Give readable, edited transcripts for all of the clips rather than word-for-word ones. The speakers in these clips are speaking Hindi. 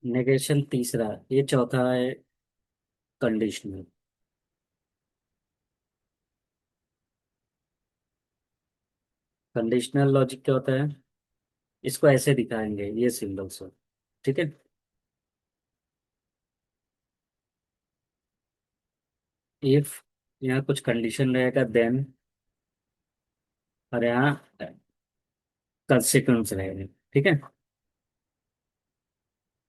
नेगेशन तीसरा। ये चौथा है कंडीशनल। कंडीशनल लॉजिक क्या होता है? इसको ऐसे दिखाएंगे ये सिंबल से। ठीक है। इफ यहाँ कुछ कंडीशन रहेगा देन, और यहाँ कंसिक्वेंस रहेगा। ठीक है।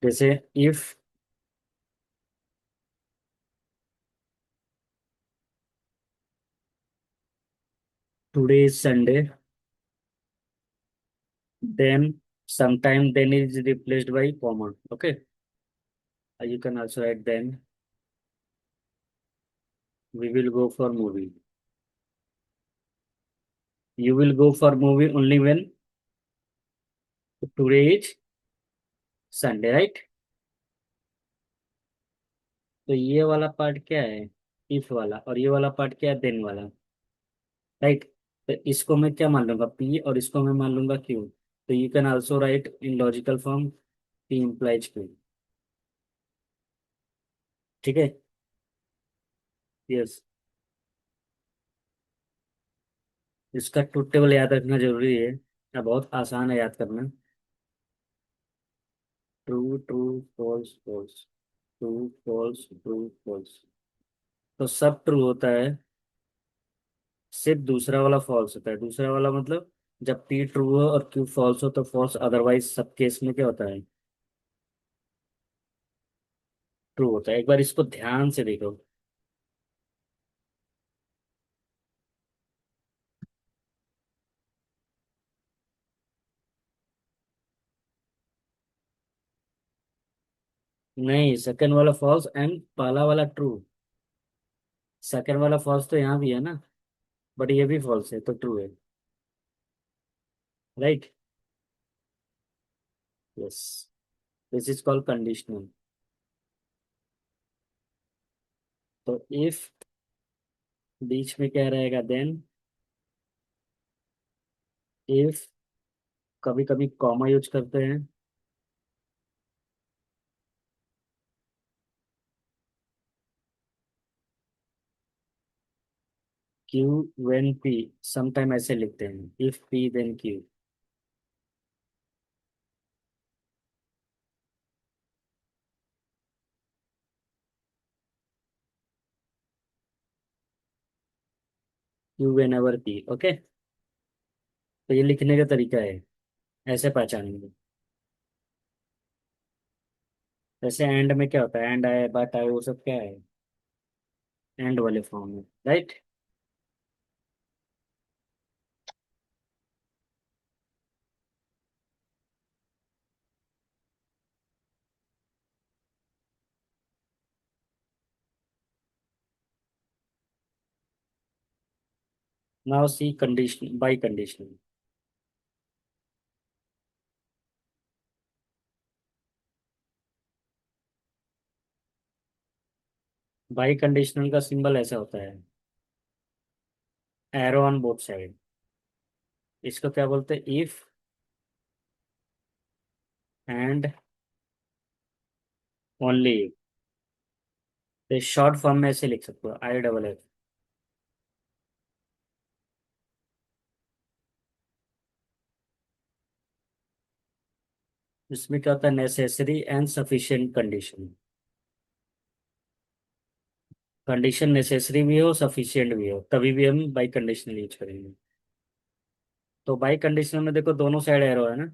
जैसे if today is Sunday, then sometime then is replaced by comma. Okay. You can also write then we will go for movie. You will go for movie only when today is Sunday, right? तो ये वाला पार्ट क्या है? इफ वाला। और ये वाला पार्ट क्या है? देन वाला। राइट। तो इसको मैं क्या मान लूंगा? पी, और इसको मैं मान लूंगा क्यू। तो you can also right in logical form P implies Q. ठीक है। यस। इसका ट्रुथ टेबल याद रखना जरूरी है। बहुत आसान है याद करना। True true, false false, true false, true false. तो सब ट्रू होता है, सिर्फ दूसरा वाला फॉल्स होता है। दूसरा वाला मतलब जब पी ट्रू हो और क्यू फॉल्स हो तो फॉल्स, अदरवाइज सब केस में क्या होता है? ट्रू होता है। एक बार इसको ध्यान से देखो। नहीं, सेकंड वाला फॉल्स एंड पहला वाला ट्रू। सेकंड वाला फॉल्स तो यहाँ भी है ना, बट ये भी फॉल्स है तो ट्रू है। Right. Yes. This is called conditional. तो इफ बीच में क्या रहेगा? देन। इफ कभी कभी कॉमा यूज करते हैं। क्यू वेन पी, समटाइम ऐसे लिखते हैं, if P then Q. Q whenever P. Okay. तो ये लिखने का तरीका है, ऐसे पहचानेंगे। जैसे एंड में क्या होता है? एंड आए, बट आए, वो सब क्या है? एंड वाले फॉर्म में। Right. Now see condition by condition. By conditional का सिंबल ऐसा होता है, एरो ऑन बोथ साइड। इसको क्या बोलते हैं? If and only if. तो शॉर्ट फॉर्म में ऐसे लिख सकते हो, आई डबल एफ। इसमें क्या होता है? Necessary and sufficient condition. Condition necessary भी हो, सफिशिएंट भी हो, तभी भी हम बाई कंडीशनल यूज करेंगे। तो बाई कंडीशनल में देखो दोनों साइड एरो है ना।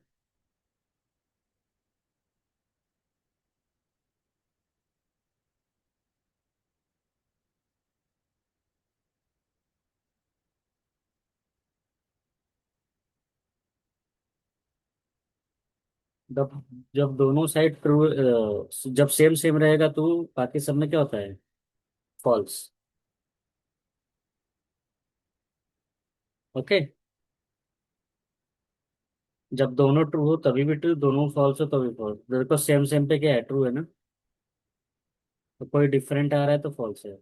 जब जब दोनों साइड ट्रू, जब सेम सेम रहेगा तो बाकी सब में क्या होता है? फॉल्स। ओके। जब दोनों ट्रू हो तभी भी ट्रू, दोनों फॉल्स हो तभी फॉल्स। देखो सेम सेम पे क्या है? ट्रू है ना। तो कोई डिफरेंट आ रहा है तो फॉल्स है।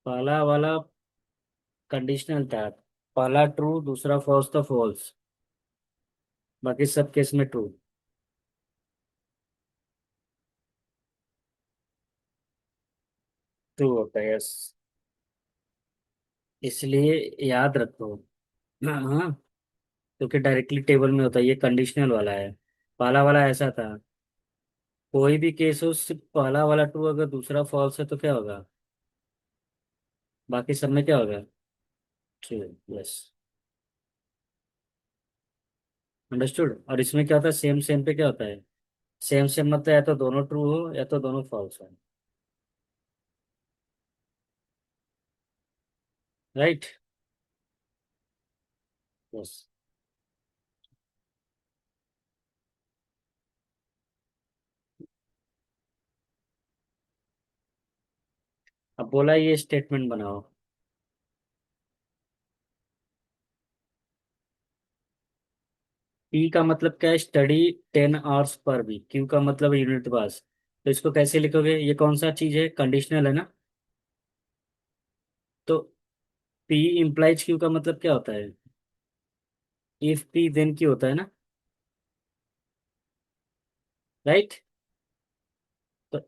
पहला वाला कंडीशनल था, पहला ट्रू दूसरा फॉल्स तो फॉल्स, बाकी सब केस में ट्रू। ट्रू होता है, यस। इसलिए याद रखो। हाँ हाँ, क्योंकि डायरेक्टली टेबल में होता है, ये कंडीशनल वाला है। पहला वाला ऐसा था, कोई भी केस हो सिर्फ पहला वाला ट्रू, अगर दूसरा फॉल्स है तो क्या होगा, बाकी सब में क्या होगा, ट्रू। Yes, understood. और इसमें क्या होता है, सेम सेम पे क्या होता है, सेम सेम मतलब या तो दोनों ट्रू हो या तो दोनों फॉल्स हो। राइट। यस। अब बोला ये स्टेटमेंट बनाओ। पी का मतलब क्या है, study 10 hours per week. Q का मतलब यूनिट पास। तो इसको कैसे लिखोगे, ये कौन सा चीज है, कंडीशनल है ना। तो पी इम्प्लाइज क्यू का मतलब क्या होता है, इफ पी देन क्यू होता है ना। राइट। तो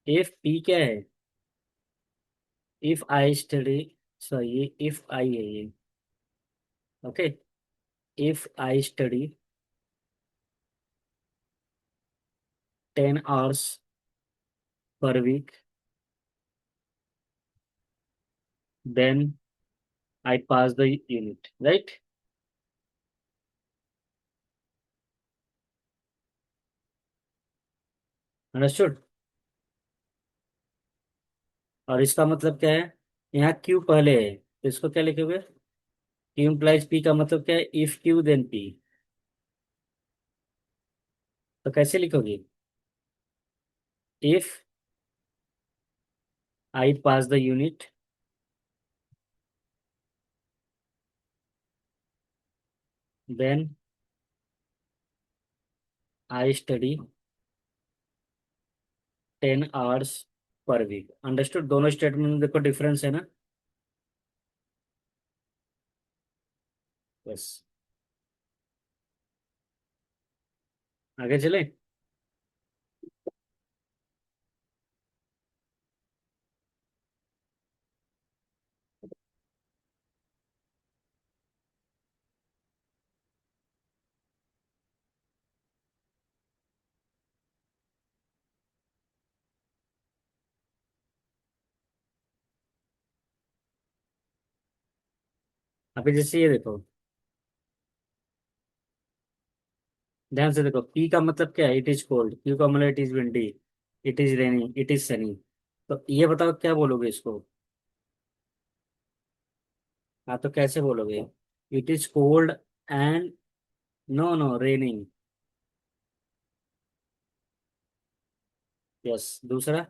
इफ पी क्या है, if I study, sorry if I है ये। Okay. If I study 10 hours per week, then I pass the unit. Right. Understood. और इसका मतलब क्या है, यहाँ क्यू पहले है तो इसको क्या लिखोगे, क्यू इम्प्लाइज पी का मतलब क्या है, इफ क्यू देन पी। तो कैसे लिखोगे, if I pass the unit, then I study 10 hours per week. Understood. दोनों स्टेटमेंट में देखो डिफरेंस है ना। बस, आगे चले। अभी जैसे ये देखो, ध्यान से देखो, पी का मतलब क्या है, इट इज कोल्ड। क्यू का मतलब it is windy, it is rainy, it is Sunny. तो ये बताओ क्या बोलोगे इसको। हाँ, तो कैसे बोलोगे, it is cold and, no no raining. Yes. दूसरा।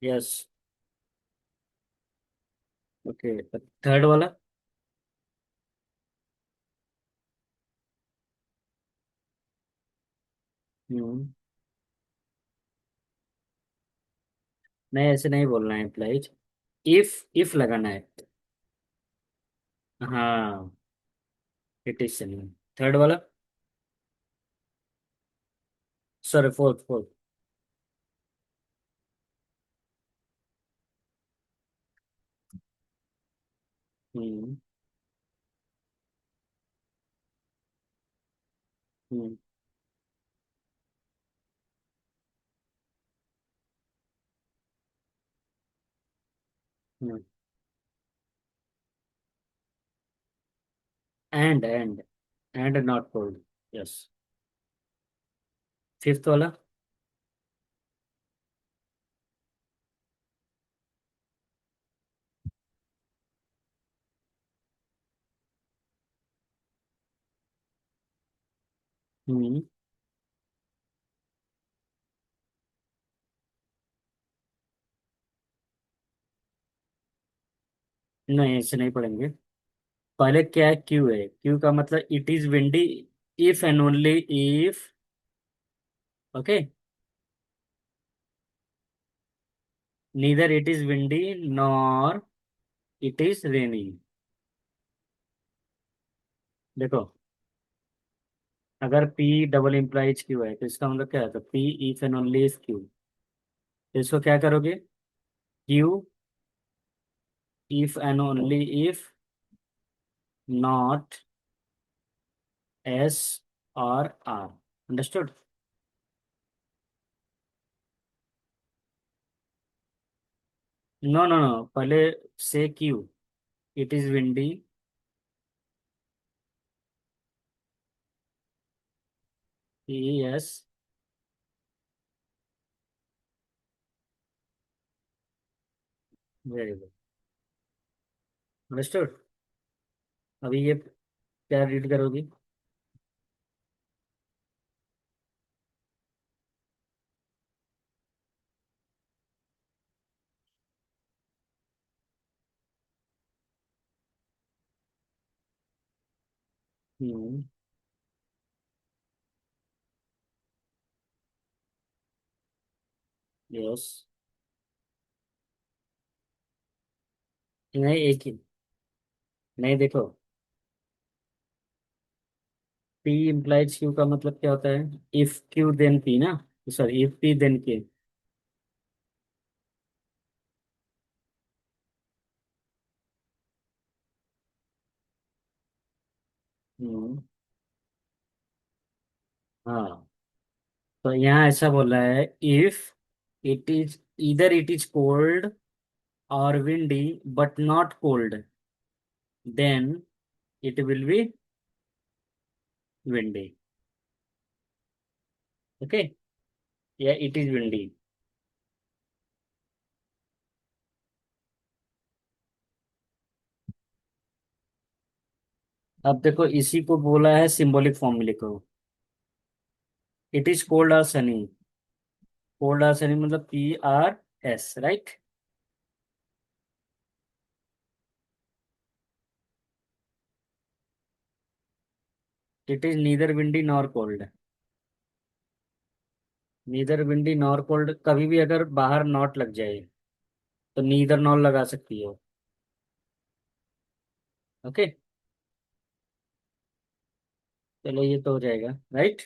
यस। ओके, थर्ड वाला। हम्म। नहीं, ऐसे नहीं बोलना है इम्प्लाइज, इफ लगाना है। हाँ, इट इज सनी। थर्ड वाला, sorry fourth fourth. Hmm. Hmm. Hmm. And not cold. Yes. Fifth वाला। हम्म। नहीं, ऐसे नहीं पढ़ेंगे। पहले क्या है, क्यू है, क्यू का मतलब it is windy, if and only if. Okay. Neither it is windy nor it is raining. देखो, अगर P डबल इम्प्लाइज क्यू है तो इसका मतलब क्या है, तो P if and only if Q. तो इसको क्या करोगे, Q if and only if not S और R. Understood. No no no, पहले से Q, it is windy. Yes. Very good. Understood. अभी ये क्या रीड करोगी। हम्म। यस। नहीं, एक ही। नहीं, देखो, P इम्प्लाइज क्यू का मतलब क्या होता है, इफ क्यू देन P ना, sorry if P then Q। हम्म। हाँ, तो यहाँ ऐसा बोला है, इफ इट इज इधर इट इज कोल्ड और windy but not cold, then it will be windy. Okay, या इट इज विंडी। अब देखो, इसी को बोला है सिंबॉलिक फॉर्म में लिखो। इट इज कोल्ड और सनी। कोल्ड और सनी मतलब PRS, right. It is neither windy nor cold. Neither windy nor cold, कभी भी अगर बाहर नॉट लग जाए तो नीदर नॉर लगा सकती हो। ओके, चलो ये तो हो जाएगा, right.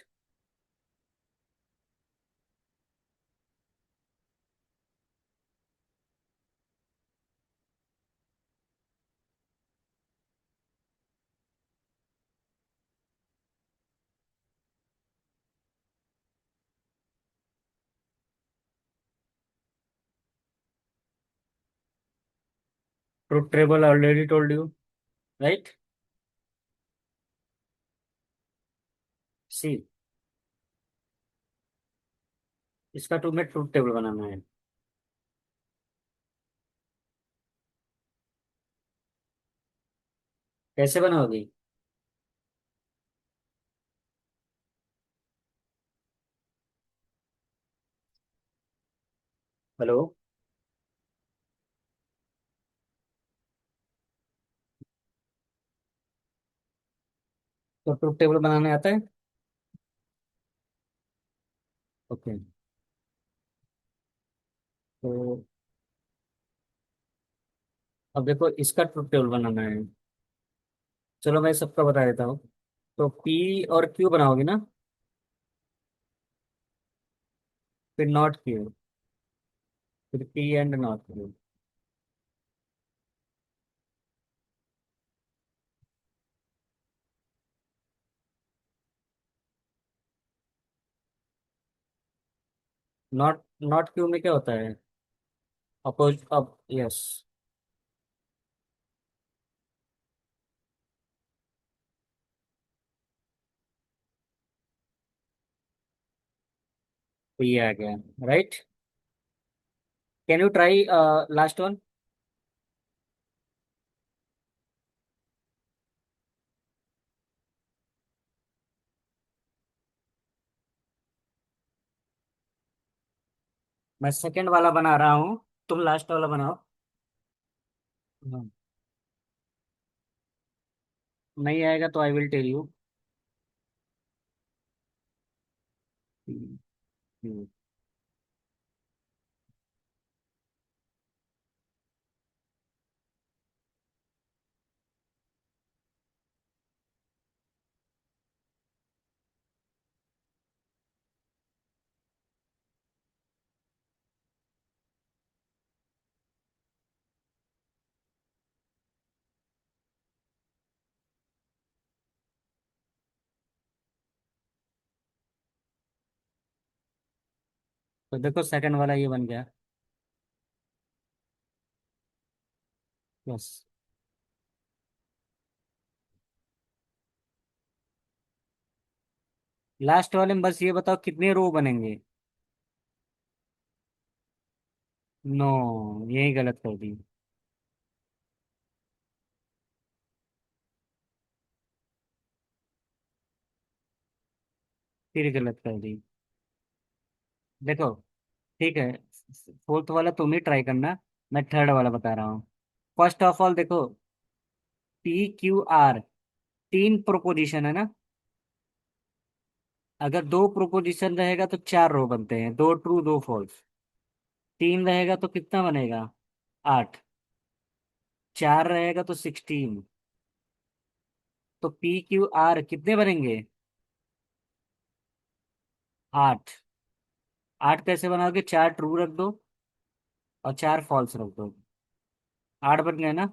Truth table already told you, right. See, इसका तुम्हें ट्रुथ टेबल बनाना है। कैसे बनाओगी। हेलो। तो ट्रुथ टेबल बनाने आता है। ओके, तो अब देखो, इसका ट्रुथ टेबल बनाना है। चलो मैं सबका बता देता हूँ। तो P और Q बनाओगे ना, फिर नॉट Q, फिर P and not Q। Not not Q में क्या होता है, अपोज, अब यस। तो ये आ गया, right. Can you try last one. मैं सेकंड वाला बना रहा हूँ, तुम लास्ट वाला बनाओ। हाँ। नहीं आएगा तो आई विल टेल यू। हम्म। तो देखो सेकंड वाला ये बन गया। बस। लास्ट वाले में बस ये बताओ कितने रो बनेंगे। नो, यही गलत कर दी। फिर गलत कर दी। देखो, ठीक है, फोर्थ वाला तुम ही ट्राई करना। मैं थर्ड वाला बता रहा हूँ। फर्स्ट ऑफ ऑल देखो, PQR तीन प्रोपोजिशन है ना। अगर दो प्रोपोजिशन रहेगा तो चार रो बनते हैं, दो ट्रू दो फॉल्स। तीन रहेगा तो कितना बनेगा? 8। चार रहेगा तो 16। तो PQR कितने बनेंगे? 8। 8 कैसे बनाओगे? चार ट्रू रख दो और चार फॉल्स रख दो। 8 बन गए ना।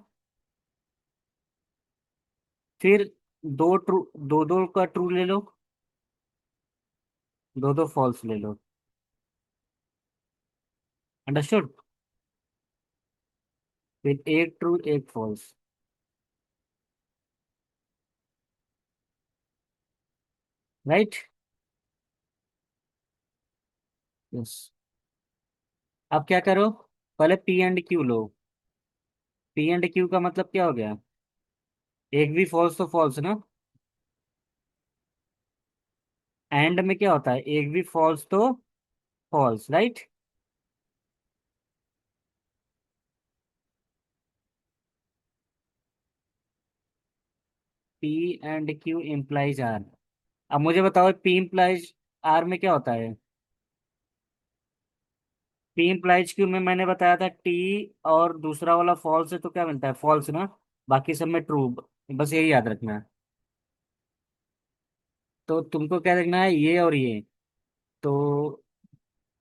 फिर दो ट्रू, दो दो का ट्रू ले लो, दो दो फॉल्स ले लो। अंडरस्टूड? फिर एक ट्रू एक फॉल्स। राइट। यस। अब क्या करो? पहले P&Q लो। P&Q का मतलब क्या हो गया? एक भी फॉल्स तो फॉल्स ना। एंड में क्या होता है? एक भी फॉल्स तो false, right. P&Q implies are. अब मुझे बताओ, P इम्प्लाइज आर में क्या होता है? P इम्प्लाइज क्यू में मैंने बताया था टी, और दूसरा वाला फॉल्स है तो क्या मिलता है? फॉल्स ना। बाकी सब में ट्रू। बस यही याद रखना है। तो तुमको क्या देखना है? ये और ये। तो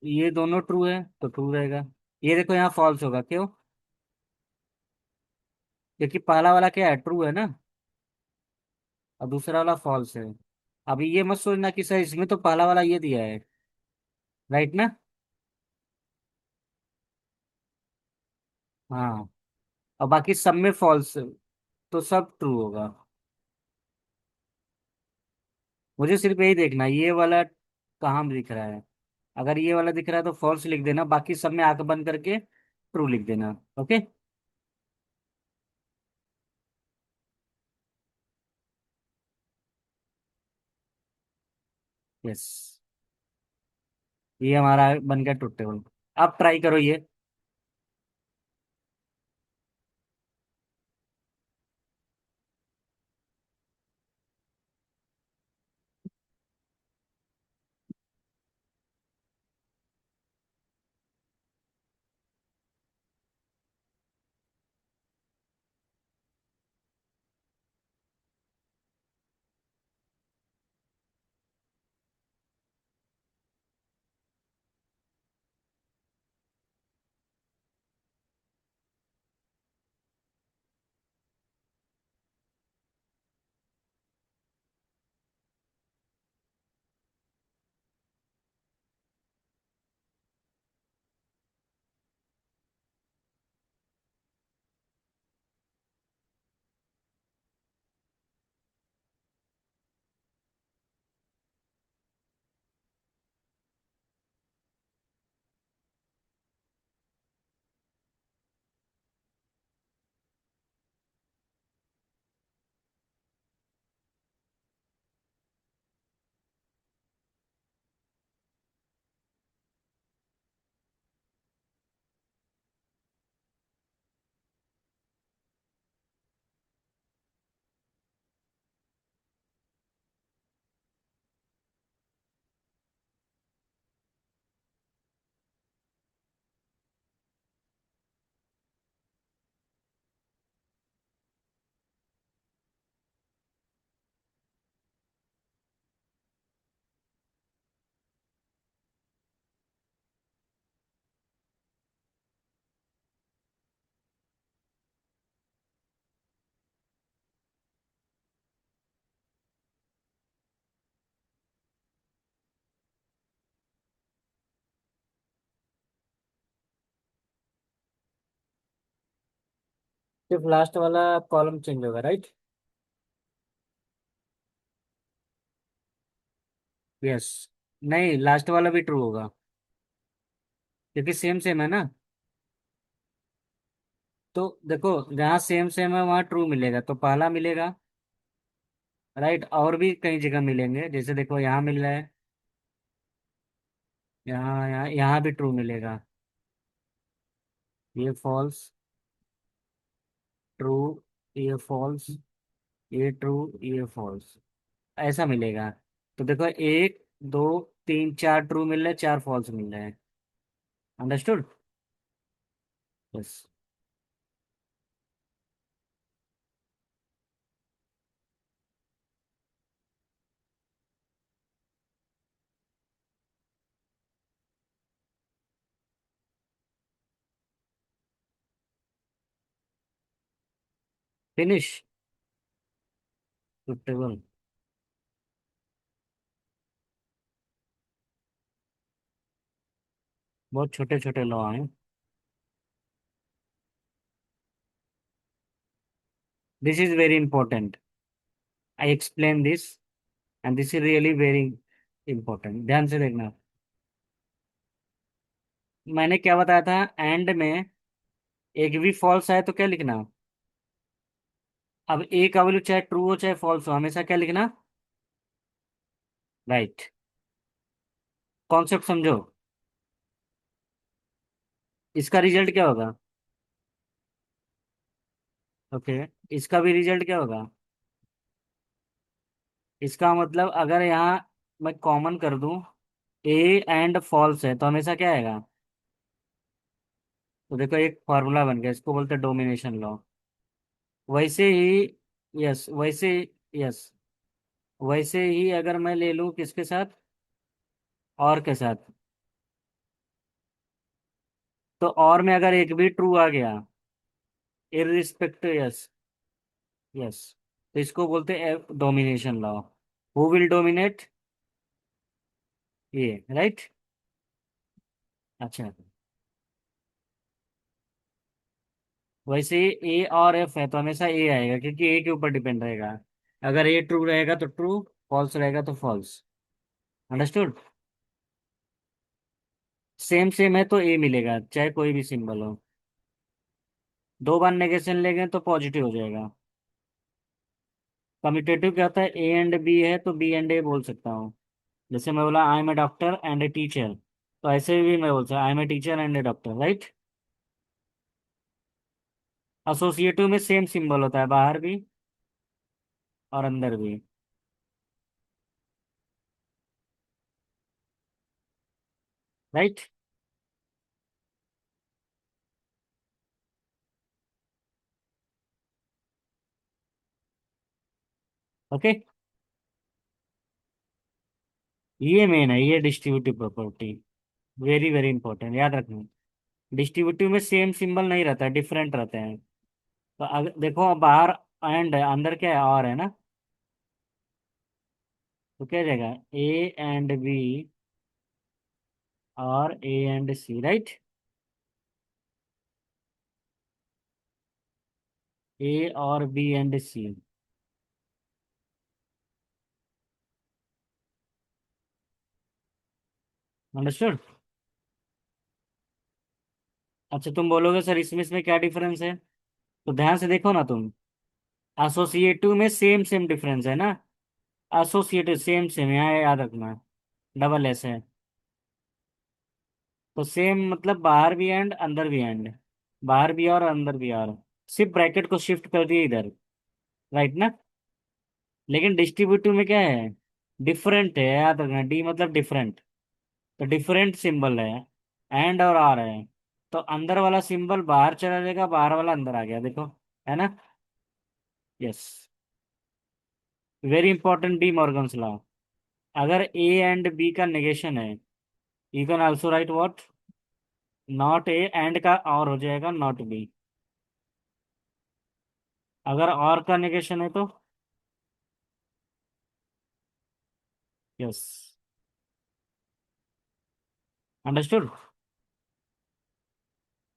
ये दोनों ट्रू है तो ट्रू रहेगा। ये देखो यहाँ फॉल्स होगा, क्यों? क्योंकि पहला वाला क्या है? ट्रू है ना। और दूसरा वाला फॉल्स है। अभी ये मत सोचना कि सर इसमें तो पहला वाला ये दिया है, राइट ना। हाँ। और बाकी सब में फॉल्स, तो सब ट्रू होगा। मुझे सिर्फ यही देखना है, ये वाला कहाँ दिख रहा है। अगर ये वाला दिख रहा है तो फॉल्स लिख देना, बाकी सब में आंख बंद करके ट्रू लिख देना। ओके। यस। ये हमारा बन गया ट्रुथ टेबल। आप ट्राई करो ये। सिर्फ लास्ट वाला कॉलम चेंज होगा, राइट? यस। नहीं, लास्ट वाला भी ट्रू होगा, क्योंकि सेम सेम है ना। तो देखो, जहाँ सेम सेम है वहाँ ट्रू मिलेगा, तो पहला मिलेगा, राइट। और भी कई जगह मिलेंगे, जैसे देखो यहाँ मिल रहा है, यहाँ यहाँ यहाँ भी ट्रू मिलेगा। ये फॉल्स, ट्रू, ये फॉल्स, ये ट्रू, ये फॉल्स, ऐसा मिलेगा। तो देखो, एक, दो, तीन, चार ट्रू मिल रहे हैं, चार फॉल्स मिल रहे हैं। अंडरस्टूड? यस। फिनिश। सुटेबल। बहुत छोटे छोटे लॉ हैं। This is very important. I explain this, and this is really very important, ध्यान से देखना। मैंने क्या बताया था, एंड में एक भी फॉल्स आए तो क्या लिखना? अब ए का वैल्यू चाहे ट्रू हो चाहे फॉल्स हो, हमेशा क्या लिखना? राइट। कॉन्सेप्ट समझो। इसका रिजल्ट क्या होगा? ओके। इसका भी रिजल्ट क्या होगा? इसका मतलब अगर यहाँ मैं कॉमन कर दूं, ए एंड फॉल्स है, तो हमेशा क्या आएगा? तो देखो, एक फॉर्मूला बन गया, इसको बोलते हैं डोमिनेशन लॉ। वैसे ही, यस, वैसे, यस, वैसे ही अगर मैं ले लूं किसके साथ, और के साथ, तो और में अगर एक भी ट्रू आ गया, इररिस्पेक्टिव, यस, यस, तो इसको बोलते हैं domination law. Who will dominate? ये, राइट। अच्छा। वैसे ए और एफ है तो हमेशा ए आएगा, क्योंकि ए के ऊपर डिपेंड रहेगा। अगर ए ट्रू रहेगा तो ट्रू, फॉल्स रहेगा तो फॉल्स। अंडरस्टूड? सेम सेम है तो ए मिलेगा, चाहे कोई भी सिंबल हो। दो बार नेगेशन लेंगे तो पॉजिटिव हो जाएगा। कम्यूटेटिव क्या होता है? ए एंड बी है तो बी एंड ए बोल सकता हूँ। जैसे मैं बोला I am a doctor and a teacher, तो ऐसे भी मैं बोल सकता I am a teacher and a doctor, right. Associative में सेम सिंबल होता है, बाहर भी और अंदर भी। राइट। ओके। ये मेन है, ये distributive property, very very important, याद रखना। डिस्ट्रीब्यूटिव में सेम सिंबल नहीं रहता, डिफरेंट रहते हैं। तो अगर देखो, बाहर एंड है, अंदर क्या है, और है ना। तो क्या जाएगा? ए एंड बी और ए एंड सी, राइट। ए और बी एंड सी। अंडरस्टूड? अच्छा, तुम बोलोगे सर इसमें क्या डिफरेंस है? तो ध्यान से देखो ना तुम। एसोसिएटिव में सेम सेम डिफरेंस है ना। एसोसिएटिव सेम सेम, यहाँ याद रखना, डबल एस है। तो सेम मतलब बाहर भी एंड अंदर भी एंड, बाहर भी और अंदर भी और, सिर्फ ब्रैकेट को शिफ्ट कर दिए इधर, राइट ना। लेकिन डिस्ट्रीब्यूटिव में क्या है? डिफरेंट है, याद रखना, डी मतलब डिफरेंट। तो डिफरेंट सिंबल है, एंड और आर है। तो अंदर वाला सिंबल बाहर चला जाएगा, बाहर वाला अंदर आ गया, देखो, है ना। Yes. Very important, D Morgan's law. अगर ए एंड बी का नेगेशन है, you can also right what, not A and का और हो जाएगा नॉट बी। अगर और का नेगेशन है तो यस। अंडरस्टूड?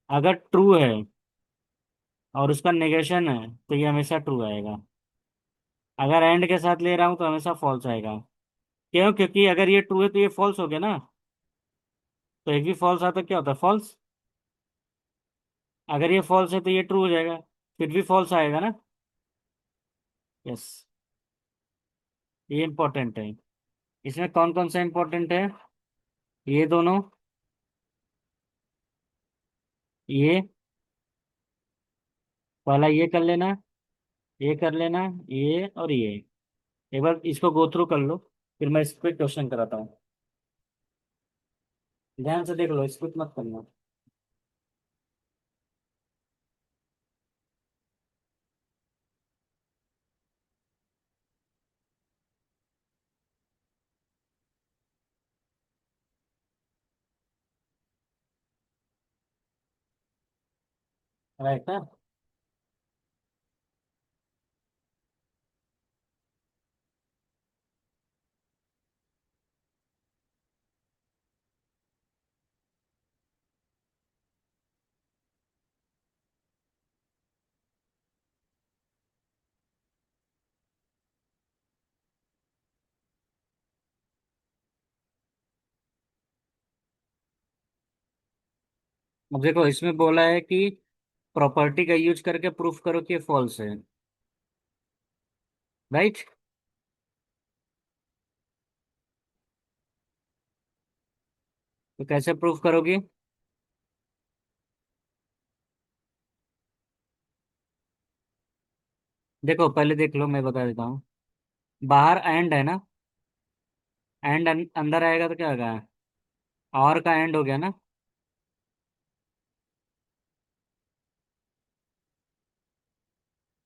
अगर ट्रू है, और उसका नेगेशन है तो ये हमेशा ट्रू आएगा। अगर एंड के साथ ले रहा हूँ तो हमेशा फॉल्स आएगा। क्यों? क्योंकि अगर ये ट्रू है तो ये फॉल्स हो गया ना। तो एक भी फॉल्स आता क्या होता है? फॉल्स। अगर ये फॉल्स है तो ये ट्रू हो जाएगा, फिर भी फॉल्स आएगा ना। यस। ये इंपॉर्टेंट है। इसमें कौन कौन सा इंपॉर्टेंट है? ये दोनों, ये पहला ये कर लेना, ये कर लेना, ये और ये। एक बार इसको गो थ्रू कर लो, फिर मैं इस पे क्वेश्चन कराता हूँ। ध्यान से देख लो, स्किप मत करना। राइट है। अब देखो, इसमें बोला है कि प्रॉपर्टी का यूज करके प्रूफ करो कि फॉल्स है। राइट। तो कैसे प्रूफ करोगे? देखो पहले देख लो, मैं बता देता हूँ। बाहर एंड है ना, एंड अंदर आएगा तो क्या होगा? और का एंड हो गया ना।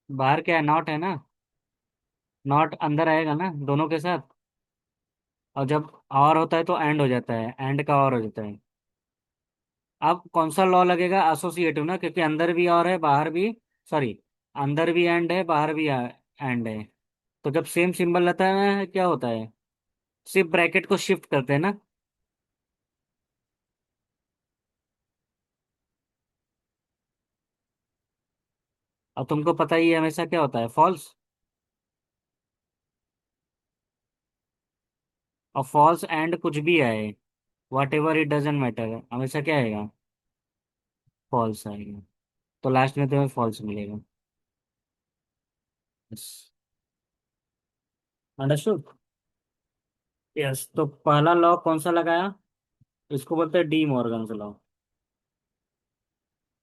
बाहर क्या है? नॉट है ना। नॉट अंदर आएगा ना दोनों के साथ। और जब और होता है तो एंड हो जाता है, एंड का और हो जाता है। अब कौन सा लॉ लगेगा? एसोसिएटिव ना, क्योंकि अंदर भी और है बाहर भी। सॉरी, अंदर भी एंड है बाहर भी एंड है। तो जब सेम सिंबल रहता है ना, क्या होता है? सिर्फ ब्रैकेट को शिफ्ट करते हैं ना। और तुमको पता ही है हमेशा क्या होता है? फॉल्स। और फॉल्स एंड कुछ भी आए, what ever it doesn't matter, हमेशा क्या आएगा? फॉल्स आएगा। तो लास्ट में तुम्हें फॉल्स मिलेगा। यस। अंडरस्टूड। यस, तो पहला लॉ कौन सा लगाया? इसको बोलते हैं डी मॉर्गन्स लॉ।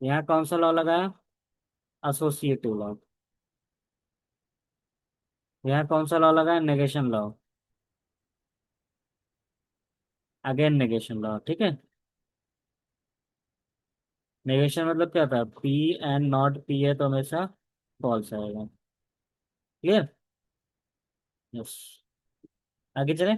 यहाँ कौन सा लॉ लगाया? Associative law. यहाँ कौन सा लॉ लगाया? Negation law. Again negation law, ठीक है। नेगेशन मतलब क्या था? पी एंड नॉट पी है तो हमेशा फॉल्स आएगा। क्लियर? यस। आगे चले।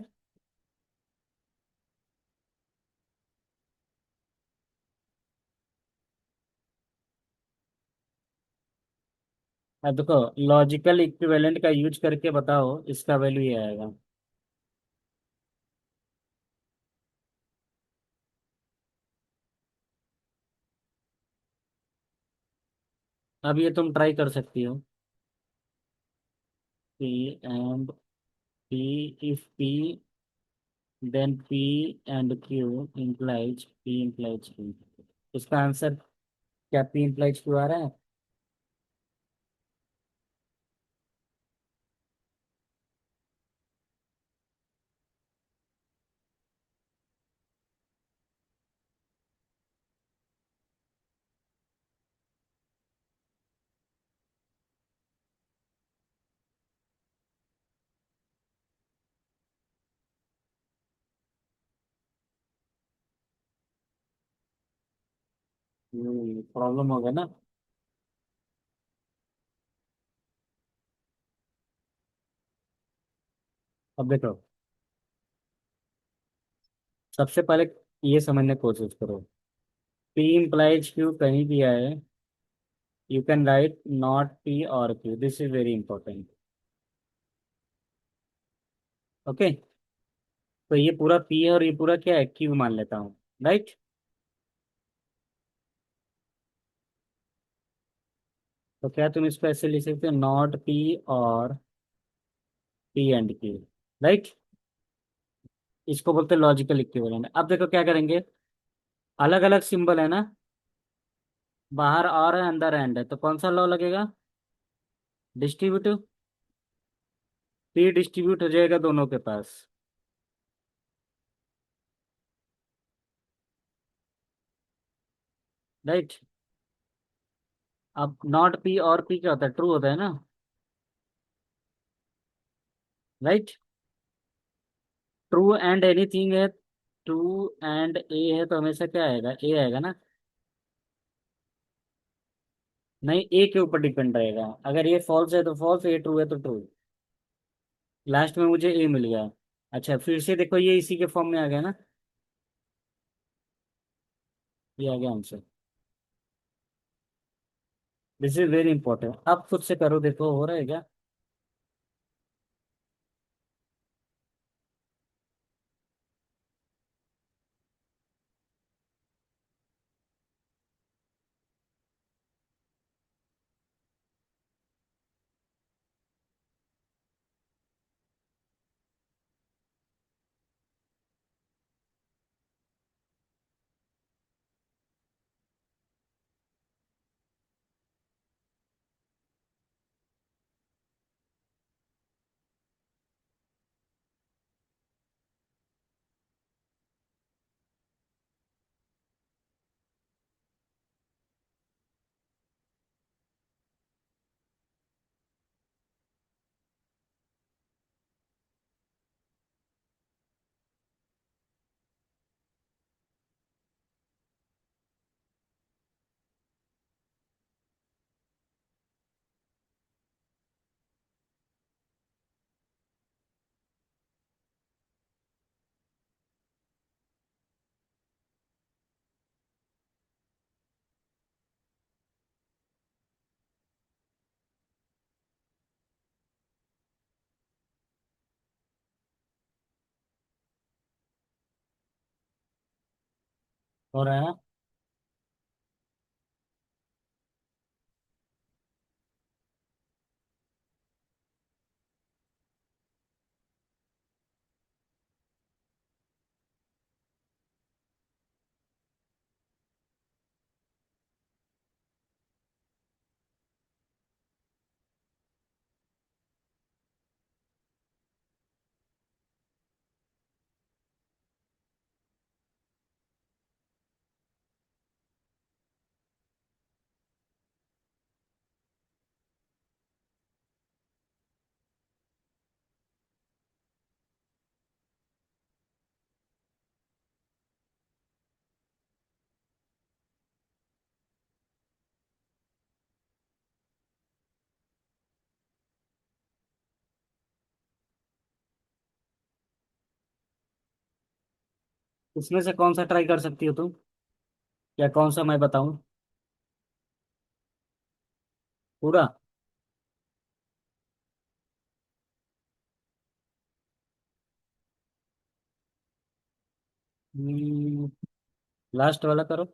अब देखो, लॉजिकल इक्विवेलेंट का यूज करके बताओ, इसका वैल्यू ये आएगा। अब ये तुम ट्राई कर सकती हो। P and P, if P then P and Q implies P implies Q. इसका आंसर क्या पी implies क्यू आ रहा है? प्रॉब्लम होगा ना। अब देखो, सबसे पहले ये समझने की कोशिश करो। पी implies क्यू कहीं भी आए, you can write not P और Q, this is very important. Okay. तो ये पूरा पी है और ये पूरा क्या है? क्यू मान लेता हूँ। राइट। तो क्या तुम इसको ऐसे लिख सकते हो, नॉट पी और पी एंड क्यू, राइट। इसको बोलते हैं लॉजिकल इक्विवेलेंट। अब देखो क्या करेंगे, अलग अलग सिंबल है ना, बाहर और है अंदर एंड है, तो कौन सा लॉ लगेगा, डिस्ट्रीब्यूटिव। पी डिस्ट्रीब्यूट हो जाएगा दोनों के पास, राइट। अब नॉट पी और पी क्या होता है, ट्रू होता है ना, राइट। ट्रू एंड एनीथिंग है, ट्रू एंड ए है तो हमेशा क्या आएगा, ए आएगा ना। नहीं, ए के ऊपर डिपेंड रहेगा, अगर ये फॉल्स है तो फॉल्स, ये ट्रू है तो ट्रू। लास्ट में मुझे ए मिल गया। अच्छा फिर से देखो, ये इसी के फॉर्म में आ गया ना, ये आ गया answer. This is very important, अब खुद से करो, देखो हो रहा है क्या। हो रहा है। इसमें से कौन सा ट्राई कर सकती हो तुम, या कौन सा मैं बताऊं, पूरा। लास्ट वाला करो।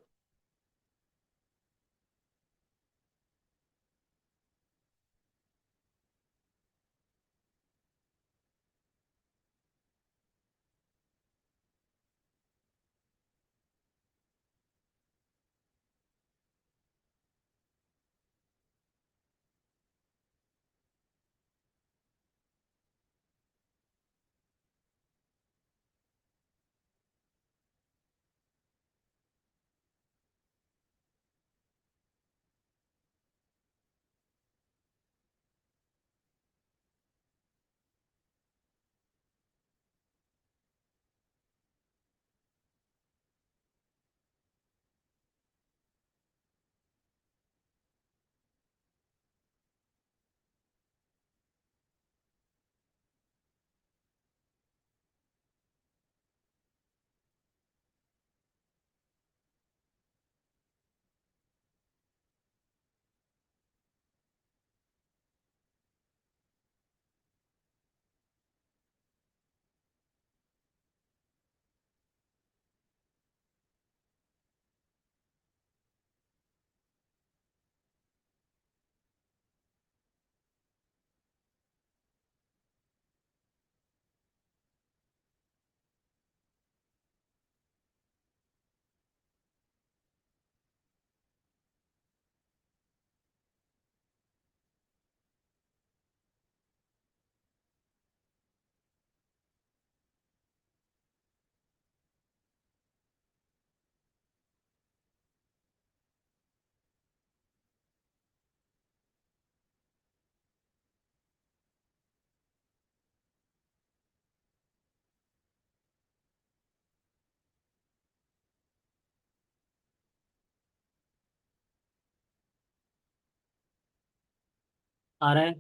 आ रहा है,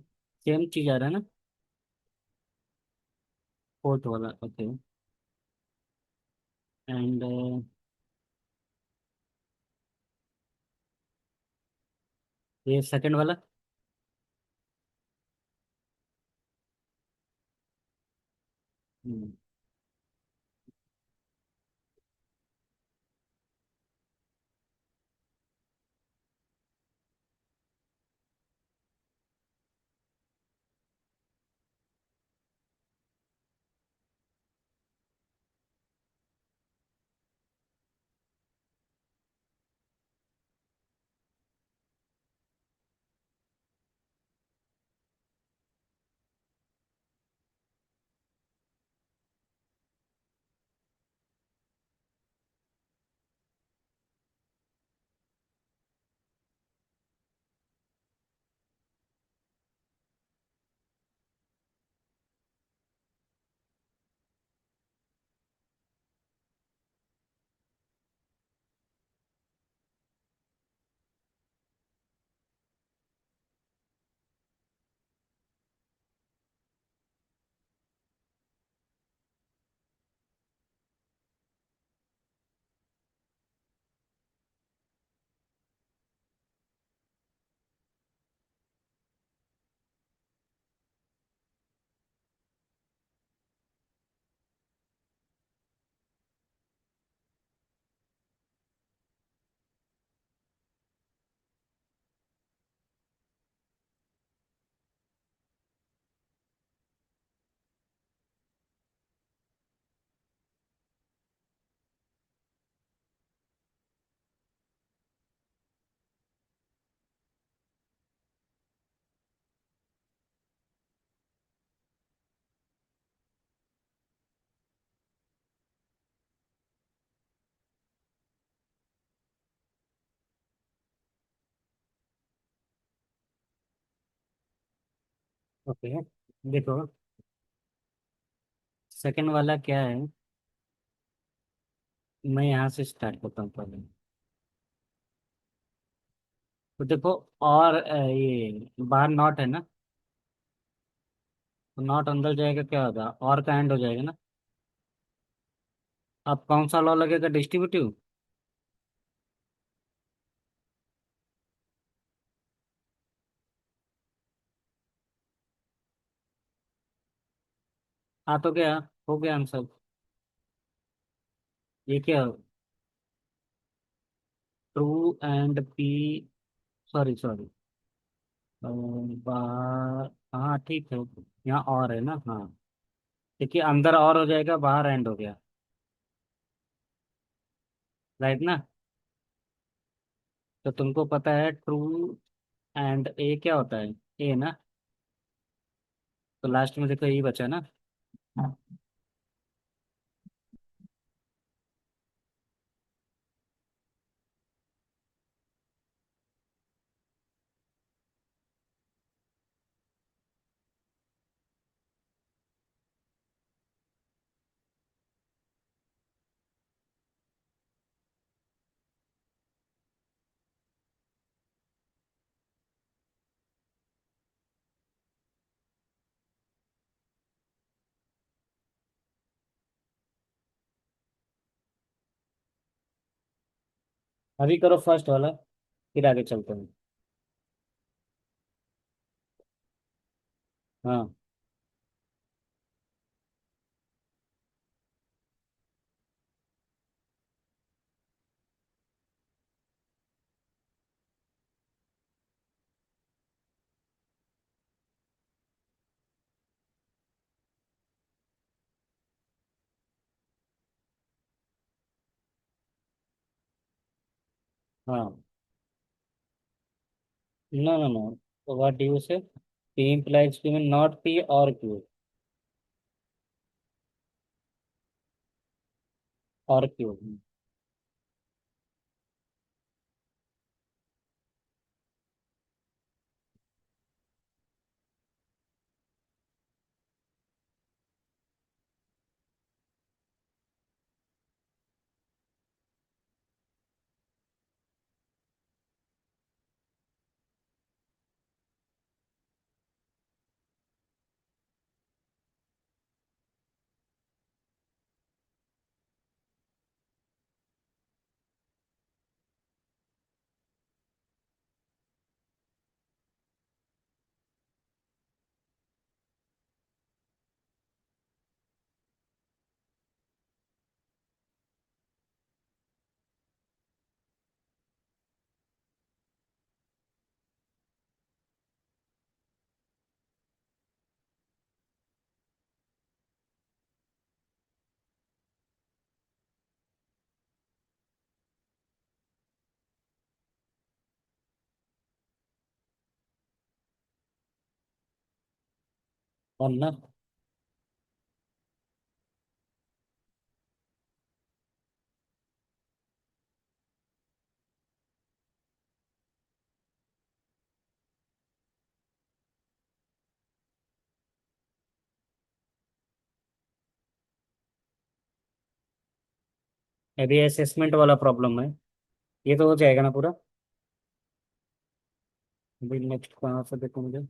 सेम चीज आ रहा है ना। फोर्थ वाला, ओके। एंड ये सेकंड वाला। हम्म, ओके। देखो, सेकंड वाला क्या है, मैं यहाँ से स्टार्ट करता हूँ पहले। तो देखो, और ये बाहर नॉट है ना, तो नॉट अंदर जाएगा, क्या होगा, और का एंड हो जाएगा ना। अब कौन सा लॉ लगेगा, डिस्ट्रीब्यूटिव। हाँ, तो क्या हो गया आंसर। ये क्या, true and P, sorry sorry, बाहर, हाँ ठीक है। यहाँ और है ना, हाँ। देखिए, अंदर और हो जाएगा, बाहर एंड हो गया, राइट ना। तो तुमको पता है ट्रू एंड ए क्या होता है, ए ना। तो लास्ट में देखो यही बचा ना। अभी करो फर्स्ट वाला, फिर आगे चलते हैं। हाँ। हाँ, no no no, what do you say, P implies Q में नॉट पी और क्यू, और क्यू। वरना अभी असेसमेंट वाला प्रॉब्लम है। ये तो हो जाएगा ना पूरा। अभी नेक्स्ट कहाँ से देखो मुझे।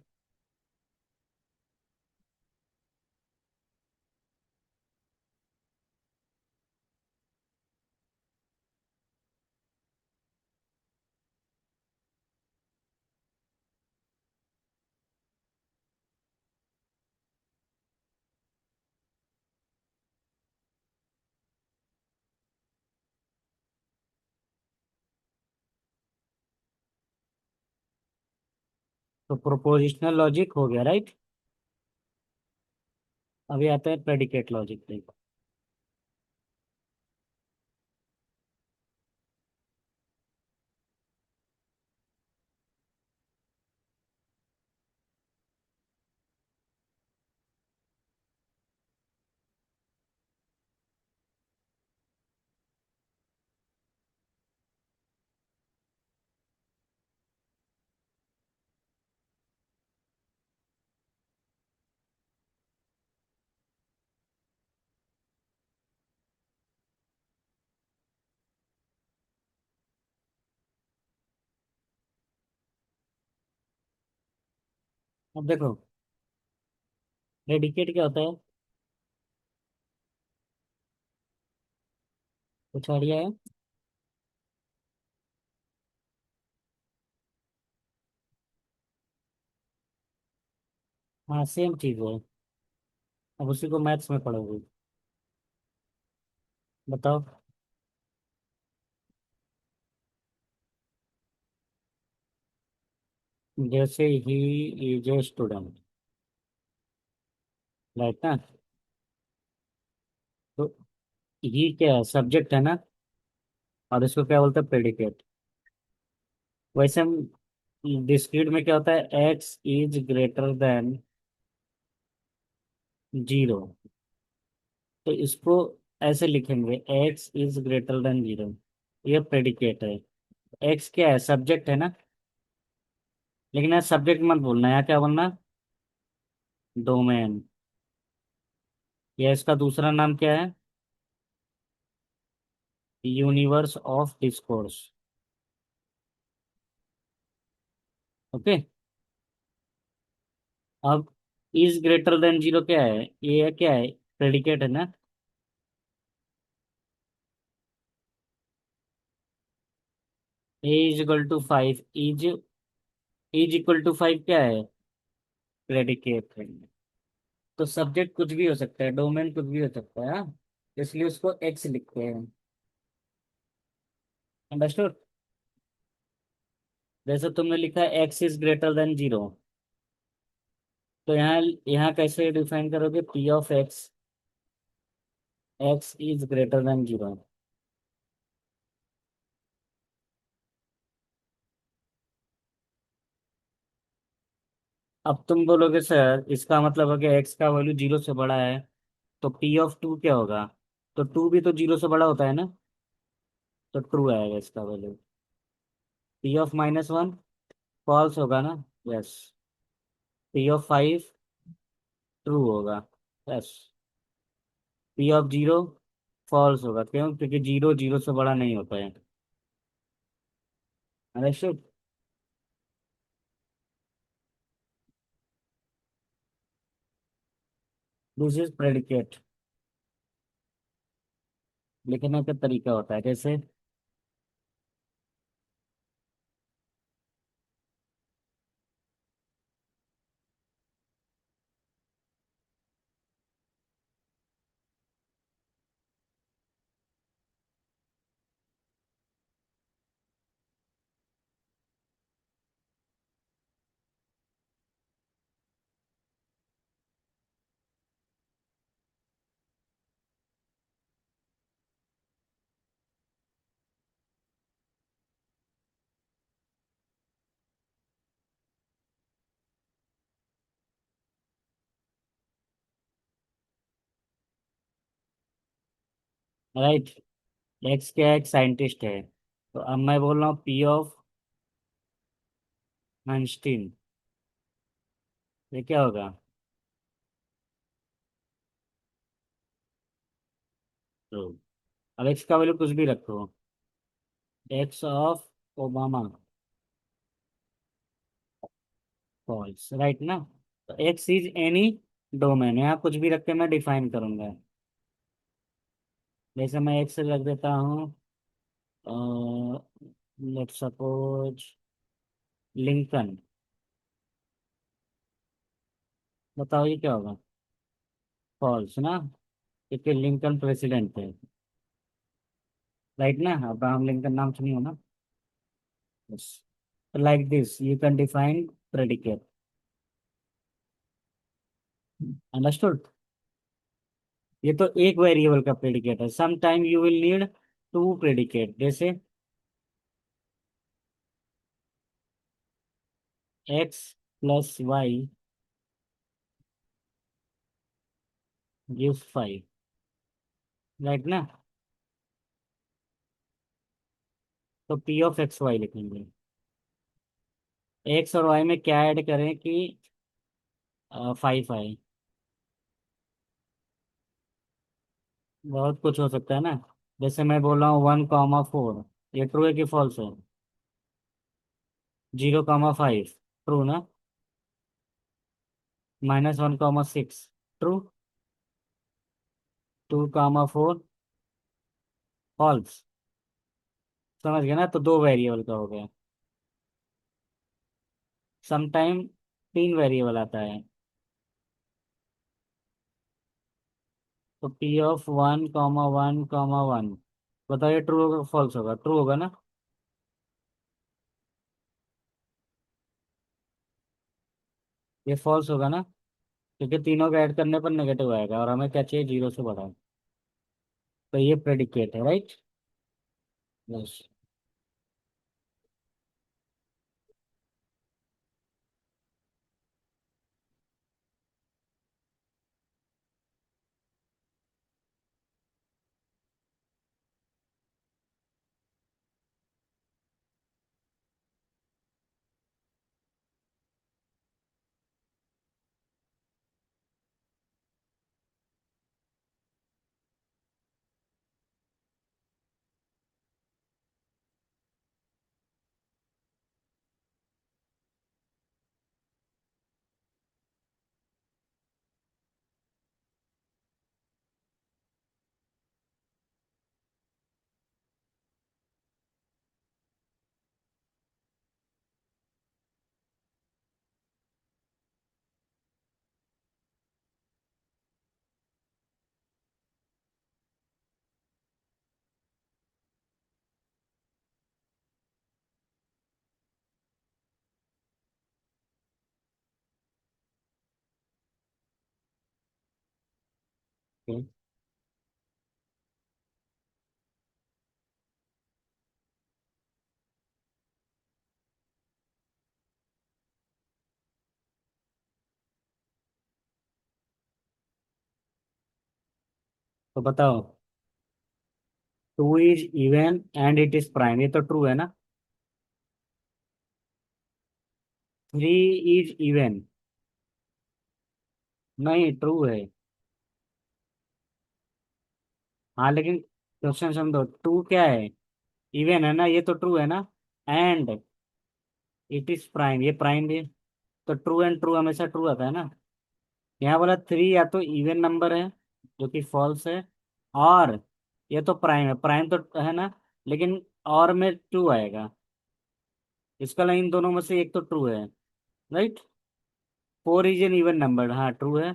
तो प्रोपोजिशनल लॉजिक हो गया, राइट। अभी आता है प्रेडिकेट लॉजिक, देखो। अब देखो, प्रेडिकेट क्या होता है, कुछ आइडिया है? हाँ, सेम चीज है। अब उसी को मैथ्स में पढ़ोगे। बताओ। जैसे he is a student, right ना। तो ही क्या है, सब्जेक्ट है ना। और इसको क्या बोलते हैं, प्रेडिकेट। वैसे हम डिस्क्रीट में क्या होता है, x is greater than zero. तो इसको ऐसे लिखेंगे, x is greater than zero. ये प्रेडिकेट है। एक्स क्या है, सब्जेक्ट है ना। लेकिन यार सब्जेक्ट मत बोलना, यहाँ क्या बोलना, डोमेन। या इसका दूसरा नाम क्या है, यूनिवर्स ऑफ डिस्कोर्स। ओके। अब इज ग्रेटर देन जीरो क्या है, ये क्या है, प्रेडिकेट है ना। A is equal to five, is equal to five क्या है, प्रेडिकेट है। तो सब्जेक्ट कुछ भी हो सकता है, डोमेन कुछ भी हो सकता है, हाँ? इसलिए उसको एक्स लिखते हैं। अंडरस्टूड। जैसे तुमने लिखा x is greater than zero, तो यहाँ यहाँ कैसे डिफाइन करोगे, P of x, x is greater than zero. अब तुम बोलोगे सर इसका मतलब है कि एक्स का वैल्यू जीरो से बड़ा है, तो पी ऑफ टू क्या होगा। तो टू भी तो जीरो से बड़ा होता है ना। तो ट्रू आएगा इसका value. P of minus one false होगा ना। Yes. P of five true होगा। Yes. P of zero false होगा, क्यों, क्योंकि जीरो जीरो से बड़ा नहीं होता है। अंडरस्टूड। This is predicate. लिखने का तरीका होता है जैसे, राइट। एक्स क्या है? एक साइंटिस्ट है। तो अब मैं बोल रहा हूँ पी ऑफ आइंस्टीन। ये क्या होगा? तो अब एक्स का वैल्यू कुछ भी रखो। X of Obama. False, right ना? तो एक्स इज एनी डोमेन, यहाँ कुछ भी रख के मैं डिफाइन करूंगा। जैसे मैं एक्स रख देता हूँ, लेट सपोज लिंकन। बताओ ये क्या होगा? फॉल्स ना, क्योंकि लिंकन प्रेसिडेंट थे। राइट ना? अब्राहम लिंकन नाम सुनी हो ना? Yes. Like this you can define predicate. Understood? ये तो एक वेरिएबल का प्रेडिकेट है। Some time you will need to predicate, जैसे X plus Y gives 5। Right ना? तो पी ऑफ एक्स वाई लिखेंगे। एक्स और वाई में क्या ऐड करें कि 5 आए? बहुत कुछ हो सकता है ना। जैसे मैं बोल रहा हूँ 1,4, ये ट्रू है कि फॉल्स है? 0,5 ट्रू ना? -1,6 ट्रू। 2,4 फॉल्स। समझ गया ना? तो दो वेरिएबल का हो गया। समटाइम तीन वेरिएबल आता है। तो पी ऑफ 1,1,1। बताओ ये ट्रू होगा फॉल्स होगा? ट्रू होगा ना? ये फॉल्स होगा ना, क्योंकि तीनों का ऐड करने पर नेगेटिव आएगा और हमें क्या चाहिए? 0 से बढ़ा। तो ये प्रेडिकेट है, राइट? यस। तो बताओ, 2 is even and it is prime, ये तो ट्रू है ना? 3 इज इवन। नहीं, ट्रू है। हाँ लेकिन क्वेश्चन समझो, टू क्या है? इवन है ना, ये तो ट्रू है ना? एंड इट इज प्राइम, ये प्राइम भी है। तो ट्रू एंड ट्रू हमेशा ट्रू आता है ना। यहाँ बोला 3 या तो इवन नंबर है, जो कि फॉल्स है, और ये तो प्राइम है, प्राइम तो है ना। लेकिन और में ट्रू आएगा। इसका इन दोनों में से एक तो ट्रू है, right? 4 is an even number, हाँ ट्रू है।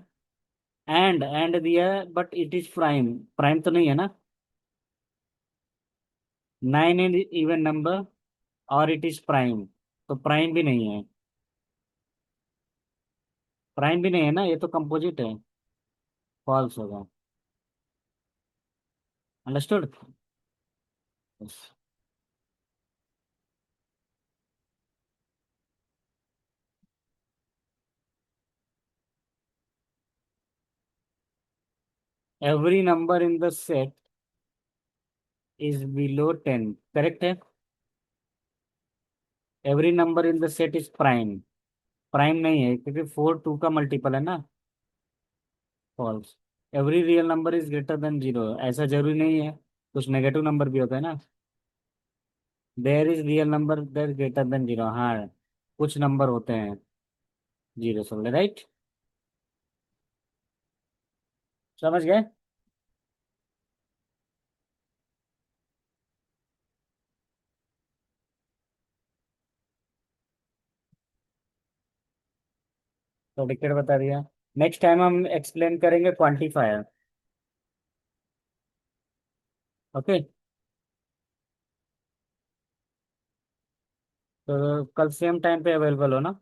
एंड दिया है but it is prime, prime तो नहीं है ना। 9 इज इवन नंबर और इट इज प्राइम, तो प्राइम भी नहीं है। प्राइम भी नहीं है ना, ये तो कंपोजिट है। फॉल्स होगा। Understood? Every number in the set is below 10, correct है। Every number in the set is prime, prime नहीं है क्योंकि 4 2 का मल्टीपल है ना। False. Every real number is greater than 0, ऐसा जरूरी नहीं है, कुछ नेगेटिव नंबर भी होता है ना। There is real number that greater than 0, हाँ, कुछ नंबर होते हैं 0 से बड़े, राइट। समझ गए। प्रेडिक्टेड बता दिया। नेक्स्ट टाइम हम एक्सप्लेन करेंगे क्वांटिफायर। ओके। तो कल सेम टाइम पे अवेलेबल हो ना।